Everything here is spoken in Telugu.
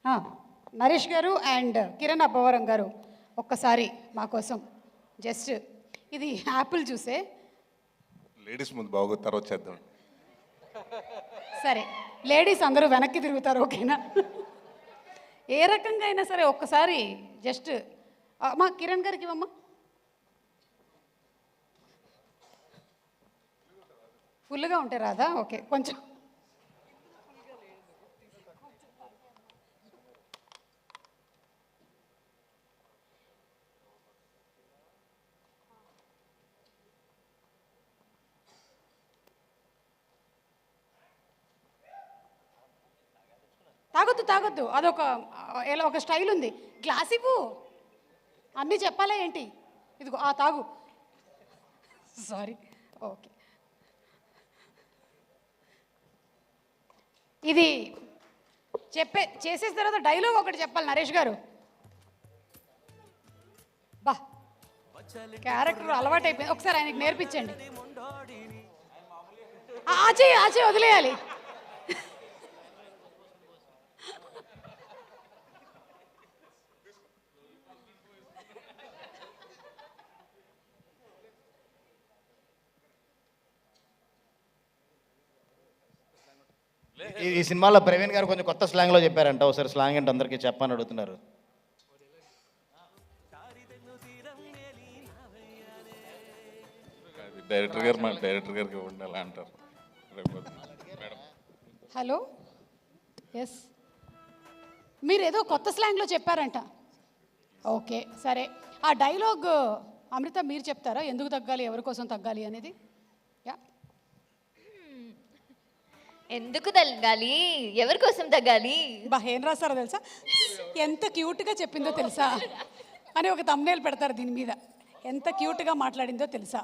ఆ, నరేష్ గారు అండ్ కిరణ్ అబ్బవరం గారు ఒక్కసారి మా కోసం జస్ట్ ఇది యాపిల్ జ్యూసే. లేడీస్ ముందు బాగోదు, తర్వాత చేద్దాం. సరే లేడీస్ అందరూ వెనక్కి తిరుగుతారు, ఓకేనా? ఏ రకంగా అయినా సరే ఒక్కసారి జస్ట్ మా కిరణ్ గారికి ఇవ్వమ్మా. ఫుల్గా ఉంటే రాదా? ఓకే, కొంచెం తాగొద్దు తాగొద్దు, అదొక ఎలా ఒక స్టైల్ ఉంది. గ్లాస్ ఇవ్వు, అన్నీ చెప్పాలా ఏంటి? ఇదిగో తాగు. Sorry, okay. ఇది చేసేసిన తర్వాత డైలాగ్ ఒకటి చెప్పాలి నరేష్ గారు. బా, క్యారెక్టర్ అలవాటు అయిపోయింది, ఒకసారి ఆయనకి నేర్పించండి. ఆచే వదిలేయాలి. ఈ సినిమాలో ప్రవీణ్ గారు కొంచెం కొత్త స్లాంగ్లో చెప్పారంట. ఒకసారి స్లాంగ్ ఏంటి అందరికీ చెప్పని అడుగుతున్నారు. డైరెక్టర్ గారు మన డైరెక్టర్ గారికి ఉండాలి అంటారు. హలో, ఎస్, మీరు ఏదో కొత్త స్లాంగ్లో చెప్పారంట. ఓకే సరే, ఆ డైలాగ్ అమృత మీరు చెప్తారా? ఎందుకు తగ్గాలి, ఎవరి కోసం తగ్గాలి అనేది? యా, ఎందుకు తగ్గాలి, ఎవరి కోసం తగ్గాలి? బా ఏం రాస్తారో తెలుసా? ఎంత క్యూట్గా చెప్పిందో తెలుసా అని ఒక తమ్నేల్ పెడతారు దీని మీద. ఎంత క్యూట్గా మాట్లాడిందో తెలుసా?